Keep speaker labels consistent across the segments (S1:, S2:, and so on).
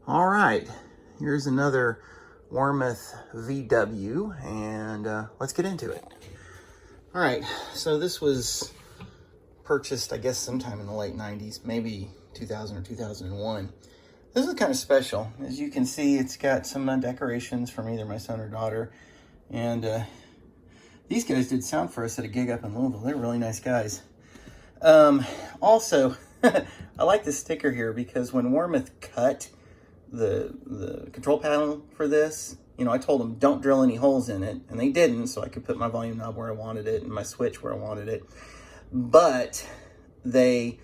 S1: All right, here's another Warmoth VW, and let's get into it. All right, so this was purchased, I guess, sometime in the late 90s, maybe 2000 or 2001. This is kind of special. As you can see, it's got some decorations from either my son or daughter, and these guys did sound for us at a gig up in Louisville. They're really nice guys. Also, I like this sticker here because when Warmoth cut the control panel for this, you know, I told them don't drill any holes in it, and they didn't, so I could put my volume knob where I wanted it and my switch where I wanted it. But they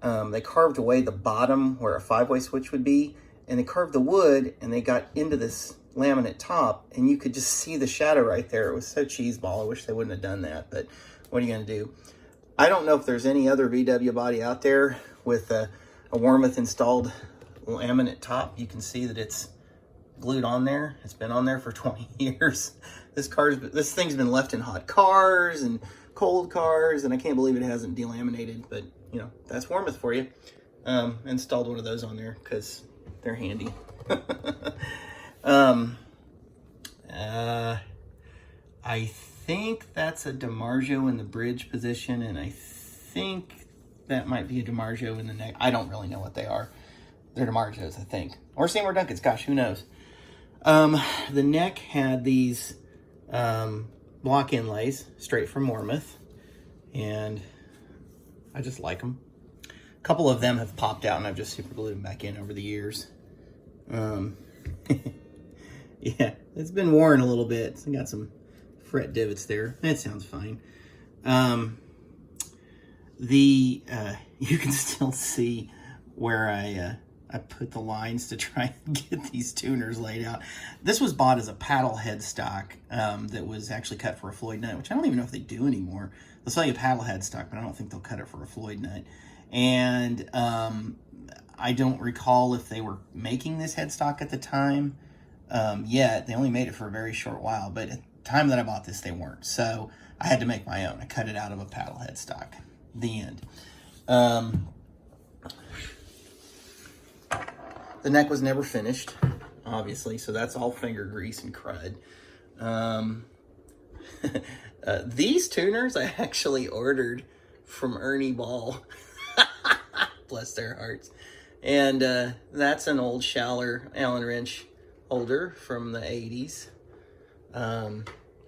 S1: carved away the bottom where a 5-way switch would be, and they carved the wood, and they got into this laminate top, and you could just see the shadow right there. It was so cheeseball. I wish they wouldn't have done that, but what are you going to do? I don't know if there's any other VW body out there with a Warmoth installed laminate top. You can see that it's glued on there. It's been on there for 20 years. This thing's been left in hot cars and cold cars, and I can't believe it hasn't delaminated, but you know, that's Warmoth for you. Installed one of those on there because they're handy. I think that's a DiMarzio in the bridge position, and I think that might be a DiMarzio in the neck. I don't really know what they are. They're DiMarzios, I think. Or Seymour Duncan's, gosh, who knows? The neck had these block inlays straight from Warmoth, and I just like them. A couple of them have popped out, and I've just super glued them back in over the years. Yeah, it's been worn a little bit. It's got some fret divots there. It sounds fine. You can still see where I put the lines to try and get these tuners laid out. This was bought as a paddle headstock that was actually cut for a Floyd nut, which I don't even know if they do anymore. They'll sell you a paddle headstock, but I don't think they'll cut it for a Floyd nut. And I don't recall if they were making this headstock at the time yet. They only made it for a very short while, but at the time that I bought this, they weren't. So I had to make my own. I cut it out of a paddle headstock. The end. The neck was never finished, obviously, so that's all finger grease and crud. These tuners I actually ordered from Ernie Ball. Bless their hearts. And that's an old Schaller Allen wrench holder from the 80s.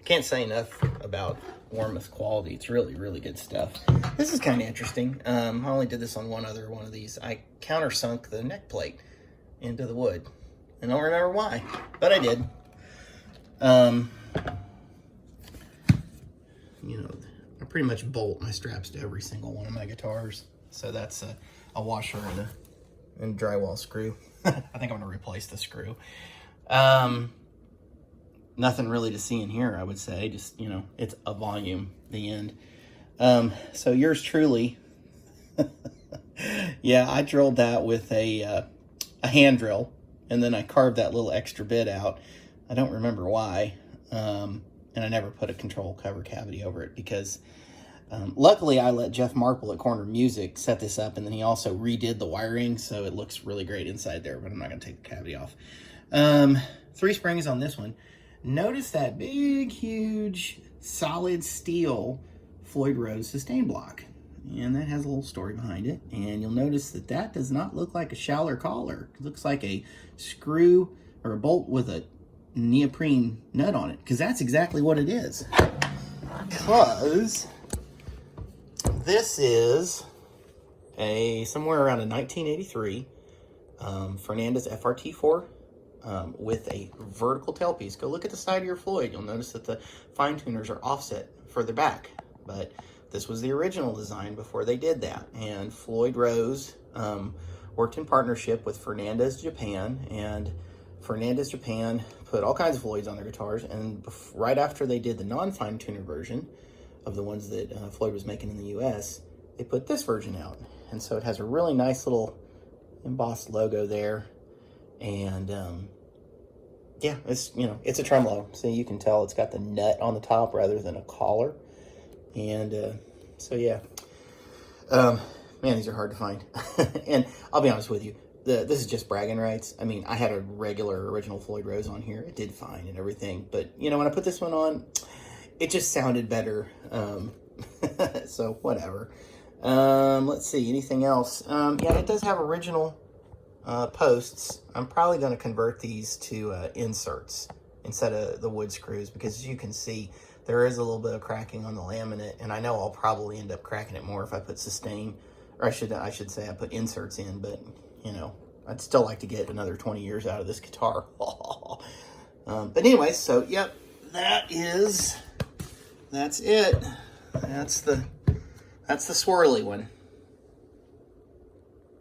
S1: Can't say enough about Warmoth quality. It's really, really good stuff. This is kind of interesting. I only did this on one of these. I countersunk the neck plate into the wood. I don't remember why, but I did. You know, I pretty much bolt my straps to every single one of my guitars. So that's a washer and drywall screw. I think I'm gonna replace the screw. Nothing really to see in here, I would say. Just, you know, it's a volume, the end. So yours truly, yeah, I drilled that with a hand drill, and then I carved that little extra bit out. I don't remember why, and I never put a control cover cavity over it because luckily I let Jeff Marple at Corner Music set this up, and then he also redid the wiring, so it looks really great inside there, but I'm not going to take the cavity off. 3 springs on this one. Notice that big, huge, solid steel Floyd Rose sustain block. And that has a little story behind it. And you'll notice that that does not look like a Schaller collar. It looks like a screw or a bolt with a neoprene nut on it. Because that's exactly what it is. Because this is somewhere around a 1983 Fernandez FRT4 with a vertical tailpiece. Go look at the side of your Floyd. You'll notice that the fine tuners are offset further back. But this was the original design before they did that. And Floyd Rose worked in partnership with Fernandez Japan, and Fernandez Japan put all kinds of Floyds on their guitars. And right after they did the non-fine tuner version of the ones that Floyd was making in the US, they put this version out. And so it has a really nice little embossed logo there. And yeah, it's, you know, it's a tremolo. So you can tell it's got the nut on the top rather than a collar. And so yeah, man, these are hard to find. And I'll be honest with you, this is just bragging rights. I mean, I had a regular original Floyd Rose on here. It did fine and everything. But, you know, when I put this one on, it just sounded better. So, whatever. Let's see, anything else? Yeah, it does have original posts. I'm probably going to convert these to inserts instead of the wood screws, because as you can see, there is a little bit of cracking on the laminate, and I know I'll probably end up cracking it more if I put sustain, or I should say I put inserts in, but, you know, I'd still like to get another 20 years out of this guitar. But anyway, so, yep, that's it. That's the Swirly one.